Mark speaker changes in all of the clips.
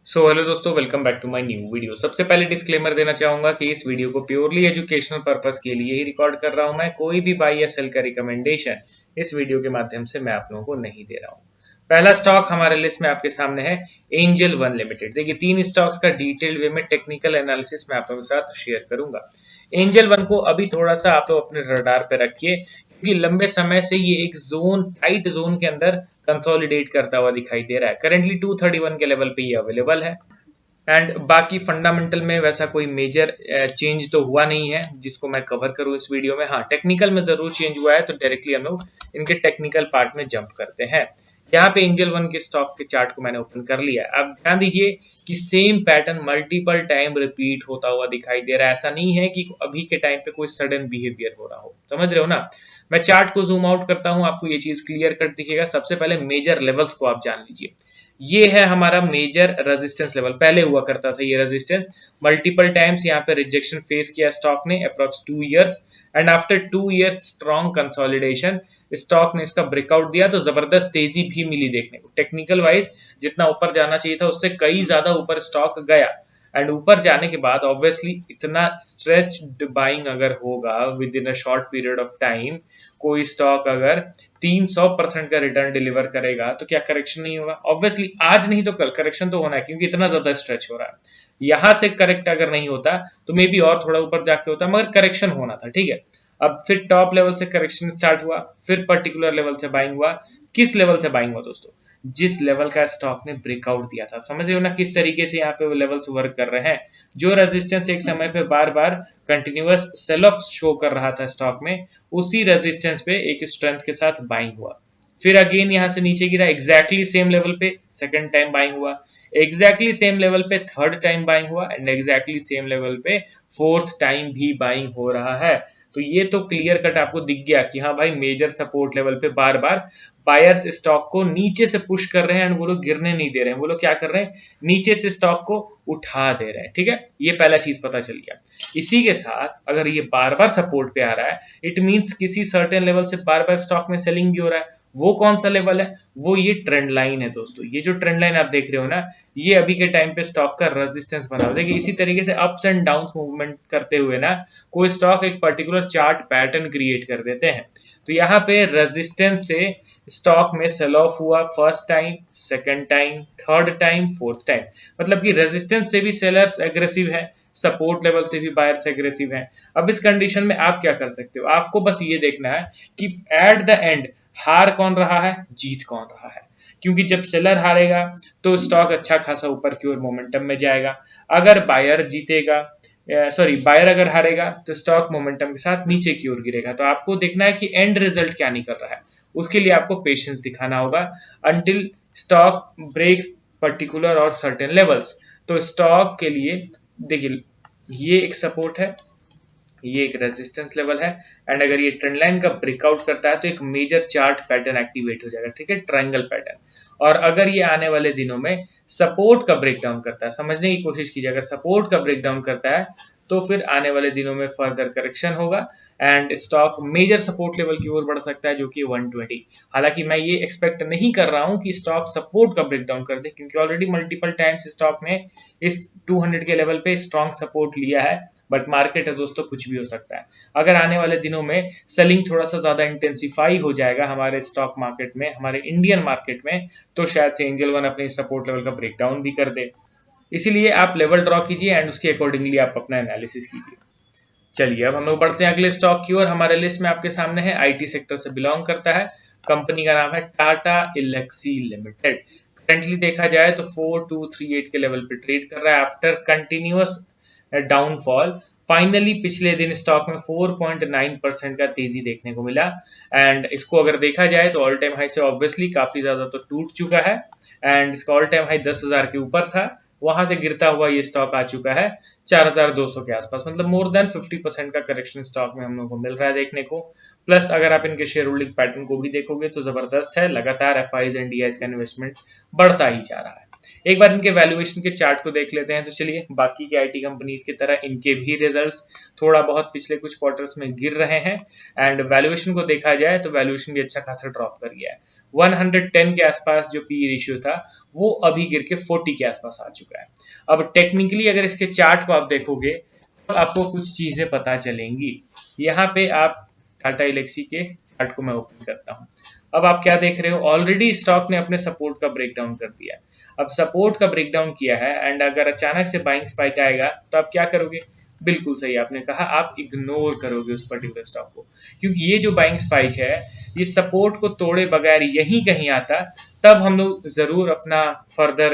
Speaker 1: Hello दोस्तों, welcome back to my new video. सबसे पहले डिस्क्लेमर देना चाहूंगा कि इस वीडियो को प्योरली एजुकेशनल पर्पस के लिए ही रिकॉर्ड कर रहा हूं। मैं कोई भी बाई या सेल का रिकमेंडेशन इस वीडियो के माध्यम से मैं आप लोगों को नहीं दे रहा हूं। पहला स्टॉक हमारे लिस्ट में आपके सामने है एंजल वन लिमिटेड। देखिए, तीन स्टॉक्स का डिटेल्ड वे में टेक्निकल एनालिसिस मैं आप लोगों के साथ शेयर करूंगा। एंजल वन को अभी थोड़ा सा आप लोग अपने रडार पे रखिए, क्योंकि लंबे समय से ये एक जोन, टाइट जोन के अंदर कंसोलिडेट करता हुआ दिखाई दे रहा है। करेंटली 231 के लेवल पे ये अवेलेबल है एंड बाकी फंडामेंटल में वैसा कोई मेजर चेंज तो हुआ नहीं है जिसको मैं कवर करूं इस वीडियो में। हाँ, टेक्निकल में जरूर चेंज हुआ है, तो डायरेक्टली हम लोग इनके टेक्निकल पार्ट में जंप करते हैं। यहाँ पे एंजल वन के स्टॉक के चार्ट को मैंने ओपन कर लिया है। अब ध्यान दीजिए कि same pattern multiple time repeat होता हुआ दिखाई दे रहा है। ऐसा नहीं है कि अभी के टाइम पे कोई सडन बिहेवियर हो रहा हो, समझ रहे हो ना। मैं चार्ट को जूम आउट करता हूं, आपको ये चीज क्लियर कट दिखेगा। सबसे पहले मेजर लेवल्स को आप जान लीजिए। ये है हमारा मेजर रेजिस्टेंस लेवल, पहले हुआ करता था ये रेजिस्टेंस। मल्टीपल टाइम्स यहाँ पे रिजेक्शन फेस किया स्टॉक ने, approx 2 years, and after 2 years strong consolidation stock ने इसका ब्रेकआउट दिया, तो जबरदस्त तेजी भी मिली देखने को। टेक्निकल वाइज जितना ऊपर जाना चाहिए था उससे कई ज्यादा ऊपर स्टॉक गया, एंड ऊपर जाने के बाद ऑब्वियसली इतना स्ट्रेच बाइंग अगर होगा with in a short period of time, कोई स्टॉक अगर 300% का रिटर्न डिलीवर करेगा तो क्या करेक्शन नहीं होगा? ऑब्वियसली आज नहीं तो कल करेक्शन तो होना है, क्योंकि इतना ज्यादा स्ट्रेच हो रहा है। यहां से करेक्ट अगर नहीं होता तो मे बी और थोड़ा ऊपर जाके होता, मगर करेक्शन होना था, ठीक है। अब फिर टॉप लेवल से करेक्शन स्टार्ट हुआ, फिर पर्टिकुलर लेवल से बाइंग हुआ। किस लेवल से बाइंग हुआ दोस्तों? जिस लेवल का स्टॉक ने ब्रेकआउट दिया था। समझ रहे हो ना किस तरीके से यहाँ पे वो लेवल्स वर्क कर रहे हैं। जो रेजिस्टेंस एक समय पे बार बार कंटिन्यूअस सेल ऑफ शो कर रहा था स्टॉक में, उसी रेजिस्टेंस पे एक स्ट्रेंथ के साथ बाइंग हुआ। फिर अगेन यहां से नीचे गिरा, एग्जैक्टली सेम लेवल पे सेकंड टाइम बाइंग हुआ, एग्जैक्टली सेम लेवल पे थर्ड टाइम बाइंग हुआ, एंड एग्जैक्टली सेम लेवल पे फोर्थ टाइम भी बाइंग हो रहा है। तो ये तो क्लियर कट आपको दिख गया कि हाँ भाई, मेजर सपोर्ट लेवल पे बार बार बायर्स स्टॉक को नीचे से पुश कर रहे हैं, एंड वो लोग गिरने नहीं दे रहे हैं। वो लोग क्या कर रहे हैं? नीचे से स्टॉक को उठा दे रहे हैं, ठीक है। ये पहला चीज पता चल गया। इसी के साथ अगर ये बार बार सपोर्ट पे आ रहा है, इट मींस किसी सर्टेन लेवल से बार बार स्टॉक में सेलिंग भी हो रहा है। वो कौन सा लेवल है? वो ये ट्रेंड लाइन है दोस्तों। ये जो ट्रेंड लाइन आप देख रहे हो ना, ये अभी के टाइम पे स्टॉक का रेजिस्टेंस बना हुआ। देखिए, इसी तरीके से अप्स एंड डाउन मूवमेंट करते हुए ना कोई स्टॉक एक पर्टिकुलर चार्ट पैटर्न क्रिएट कर देते हैं। तो यहाँ पे रेजिस्टेंस से स्टॉक में सेल ऑफ हुआ, first time, second time, third time, fourth time. मतलब कि रेजिस्टेंस से भी सेलर्स एग्रेसिव है, सपोर्ट लेवल से भी बायर्स एग्रेसिव हैं। अब इस कंडीशन में आप क्या कर सकते हो? आपको बस ये देखना है कि एट द एंड हार कौन रहा है, जीत कौन रहा है। क्योंकि जब सेलर हारेगा तो स्टॉक अच्छा खासा ऊपर की ओर मोमेंटम में जाएगा। अगर बायर जीतेगा, बायर अगर हारेगा तो स्टॉक मोमेंटम के साथ नीचे की ओर गिरेगा। तो आपको देखना है कि एंड रिजल्ट क्या निकल रहा है। उसके लिए आपको पेशेंस दिखाना होगा अंटिल स्टॉक ब्रेक्स पर्टिकुलर और सर्टेन लेवल्स। तो स्टॉक के लिए देखिए, ये एक सपोर्ट है, ये एक रेजिस्टेंस लेवल है, एंड अगर ये ट्रेंड लाइन का ब्रेकआउट करता है तो एक मेजर चार्ट पैटर्न एक्टिवेट हो जाएगा, ठीक है, ट्रायंगल पैटर्न। और अगर ये आने वाले दिनों में सपोर्ट का ब्रेकडाउन करता है, समझने की कोशिश कीजिए, अगर सपोर्ट का ब्रेकडाउन करता है तो फिर आने वाले दिनों में फर्दर करेक्शन होगा and stock major support level की ओर बढ़ सकता है, जो कि 120। हालांकि मैं ये एक्सपेक्ट नहीं कर रहा हूं कि स्टॉक सपोर्ट का ब्रेकडाउन कर दे, क्योंकि ऑलरेडी मल्टीपल टाइम्स स्टॉक ने इस 200 के लेवल पे स्ट्रॉन्ग सपोर्ट लिया है। बट मार्केट है दोस्तों, कुछ भी हो सकता है। अगर आने वाले दिनों में सेलिंग थोड़ा सा ज्यादा इंटेंसिफाई हो जाएगा हमारे स्टॉक मार्केट में, हमारे इंडियन मार्केट में, तो शायद से एंजल वन अपने सपोर्ट लेवल का ब्रेकडाउन भी कर दे। इसीलिए आप लेवल ड्रॉ कीजिए एंड उसके अकॉर्डिंगली आप अपना एनालिसिस कीजिए। चलिए, अब हम लोग बढ़ते हैं अगले स्टॉक की ओर। हमारे लिस्ट में आपके सामने है, आईटी सेक्टर से बिलोंग करता है, कंपनी का नाम है टाटा एल्क्सी लिमिटेड। करेंटली देखा जाए तो 4238 के लेवल पे ट्रेड कर रहा है आफ्टर कंटिन्यूअस डाउनफॉल। फाइनली पिछले दिन स्टॉक में 4.9% का तेजी देखने को मिला, एंड इसको अगर देखा जाए तो ऑल टाइम हाई से ऑब्वियसली काफी ज्यादा तो टूट चुका है, एंड इसका ऑल टाइम हाई 10,000 के ऊपर था। वहां से गिरता हुआ ये स्टॉक आ चुका है 4,200 के आसपास। मतलब मोर देन 50% का करेक्शन स्टॉक में हम लोग को मिल रहा है देखने को। प्लस अगर आप इनके शेयर होल्डिंग पैटर्न को भी देखोगे तो जबरदस्त है, लगातार एफआईज एंड डीआईज का इन्वेस्टमेंट बढ़ता ही जा रहा है। एक बार इनके वैल्यूएशन के चार्ट को देख लेते हैं। तो चलिए, बाकी के आईटी कंपनीज की तरह इनके भी रिजल्ट्स थोड़ा बहुत पिछले कुछ क्वार्टर्स में गिर रहे हैं एंड वैल्यूएशन को देखा जाए तो वैल्यूएशन भी अच्छा खासा ड्रॉप कर गया है। 110 के आसपास जो पी रेशियो था वो अभी गिर के 40 के आसपास आ चुका है। अब टेक्निकली अगर इसके चार्ट को आप देखोगे तो आपको कुछ चीजें पता चलेंगी। यहाँ पे आप टाटा एल्क्सी के चार्ट को मैं ओपन करता हूँ। अब आप क्या देख रहे हो, ऑलरेडी स्टॉक ने अपने सपोर्ट का ब्रेकडाउन कर दिया। अब सपोर्ट का ब्रेकडाउन किया है एंड अगर अचानक से बाइंग स्पाइक आएगा तो आप क्या करोगे? बिल्कुल सही आपने कहा, आप इग्नोर करोगे उस पर्टिकुलर स्टॉक को, क्योंकि ये जो बाइंग स्पाइक है ये सपोर्ट को तोड़े बगैर यहीं कहीं आता तब हम लोग जरूर अपना फर्दर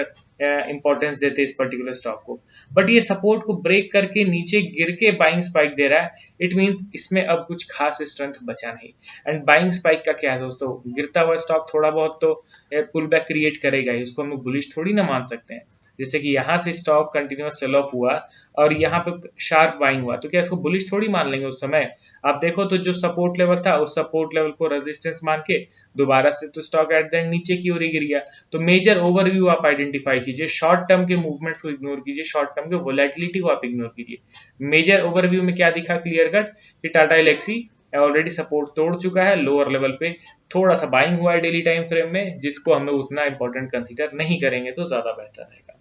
Speaker 1: इंपॉर्टेंस देते इस पर्टिकुलर स्टॉक को। बट ये सपोर्ट को ब्रेक करके नीचे गिर के बाइंग स्पाइक दे रहा है, इट मींस इसमें अब कुछ खास स्ट्रेंथ बचा नहीं। एंड बाइंग स्पाइक का क्या है दोस्तों, गिरता हुआ स्टॉक थोड़ा बहुत तो पुल बैक क्रिएट करेगा ही, उसको हम लोग बुलिश थोड़ी ना मान सकते हैं। जैसे कि यहाँ से स्टॉक कंटिन्यूअस सेल ऑफ हुआ और यहाँ पे शार्प बाइंग हुआ तो क्या इसको बुलिश थोड़ी मान लेंगे उस समय? आप देखो तो जो सपोर्ट लेवल था उस सपोर्ट लेवल को रेजिस्टेंस मान के दोबारा से तो स्टॉक एट द एंड नीचे की ओर ही गिर गया। तो मेजर ओवरव्यू आप आइडेंटिफाई कीजिए, शॉर्ट टर्म के मूवमेंट्स को इग्नोर कीजिए, शॉर्ट टर्म के वोलेटिलिटी को आप इग्नोर कीजिए। मेजर ओवरव्यू में क्या दिखा क्लियर कट कि टाटा एल्क्सी ऑलरेडी सपोर्ट तोड़ चुका है, लोअर लेवल पे थोड़ा सा बाइंग हुआ है डेली टाइम फ्रेम में, जिसको हम लोग उतना इंपॉर्टेंट कंसीडर नहीं करेंगे तो ज्यादा बेहतर रहेगा।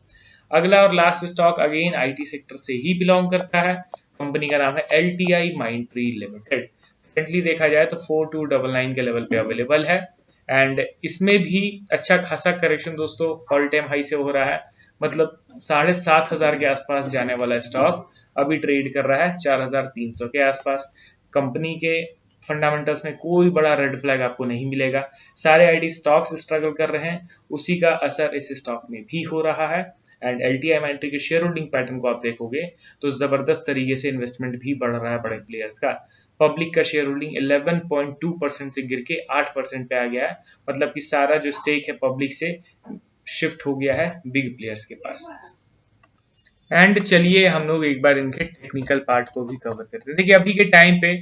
Speaker 1: अगला और last stock again IT sector से ही बिलोंग करता है। कंपनी का नाम है LTIMindtree लिमिटेड। करंटली देखा जाए तो 4299 के लेवल पे अवेलेबल है एंड इसमें भी अच्छा खासा करेक्शन दोस्तों ऑल टाइम हाई से हो रहा है। मतलब 7,500 के आसपास जाने वाला स्टॉक अभी ट्रेड कर रहा है 4,300 के आसपास। कंपनी के फंडामेंटल्स में कोई बड़ा रेड फ्लैग आपको नहीं मिलेगा। सारे आईटी स्टॉक्स स्ट्रगल कर रहे हैं, उसी का असर इस स्टॉक में भी हो रहा है। एंड LTIMindtree के शेयर होल्डिंग पैटर्न को आप देखोगे तो जबरदस्त तरीके से इन्वेस्टमेंट भी बढ़ रहा है बड़े प्लेयर्स का। पब्लिक का शेयर होल्डिंग 11.2% से गिर के 8% पे आ गया है। मतलब कि सारा जो स्टेक है पब्लिक से शिफ्ट हो गया है बिग प्लेयर्स के पास। एंड चलिए हम लोग एक बार इनके टेक्निकल पार्ट को भी कवर करते हैं। देखिए अभी के टाइम पे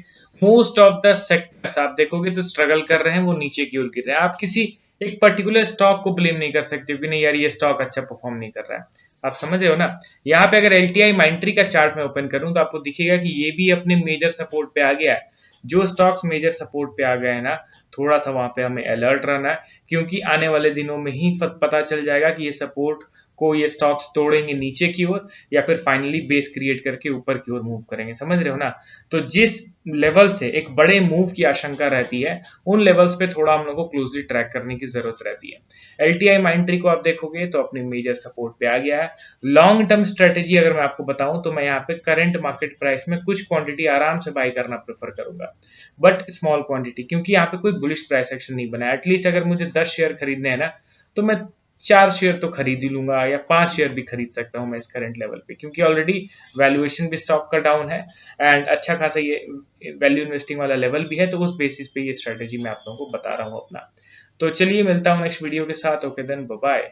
Speaker 1: मोस्ट ऑफ द सेक्टर्स आप देखोगे तो स्ट्रगल कर रहे हैं, वो नीचे की ओर गिर रहे हैं। आप किसी एक पर्टिकुलर स्टॉक को ब्लेम नहीं कर सकते कि नहीं यार ये स्टॉक अच्छा परफॉर्म नहीं कर रहा है। आप समझ रहे हो ना? यहाँ पे अगर LTIMindtree का चार्ट में ओपन करूं तो आपको दिखेगा कि ये भी अपने मेजर सपोर्ट पे आ गया है। जो स्टॉक्स मेजर सपोर्ट पे आ गए हैं ना, थोड़ा सा वहां पे हमें अलर्ट रहना है, क्योंकि आने वाले दिनों में ही पता चल जाएगा कि ये सपोर्ट को ये स्टॉक्स तोड़ेंगे नीचे की ओर या फिर फाइनली बेस क्रिएट करके ऊपर की ओर मूव करेंगे। समझ रहे हो ना? तो जिस लेवल से एक बड़े मूव की आशंका रहती है उन लेवल्स पे थोड़ा हम लोग को क्लोजली ट्रैक करने की जरूरत रहती है। LTIMindtree को आप देखोगे तो अपनी मेजर सपोर्ट पे आ गया है। लॉन्ग टर्म स्ट्रेटेजी अगर मैं आपको बताऊं तो मैं यहाँ पे करंट मार्केट प्राइस में कुछ क्वांटिटी आराम से बाय करना प्रेफर करूंगा, बट स्मॉल क्वांटिटी, क्योंकि यहाँ पे कोई बुलिश प्राइस एक्शन नहीं बना है। एटलीस्ट अगर मुझे 10 शेयर खरीदने हैं ना तो मैं 4 शेयर तो खरीद ही लूंगा या 5 शेयर भी खरीद सकता हूं मैं इस करंट लेवल पे, क्योंकि ऑलरेडी वैल्यूएशन भी स्टॉक का डाउन है एंड अच्छा खासा ये वैल्यू इन्वेस्टिंग वाला लेवल भी है। तो उस बेसिस पे ये स्ट्रेटेजी मैं आप लोगों को बता रहा हूं अपना। तो चलिए मिलता हूं नेक्स्ट वीडियो के साथ। Okay then, bye bye.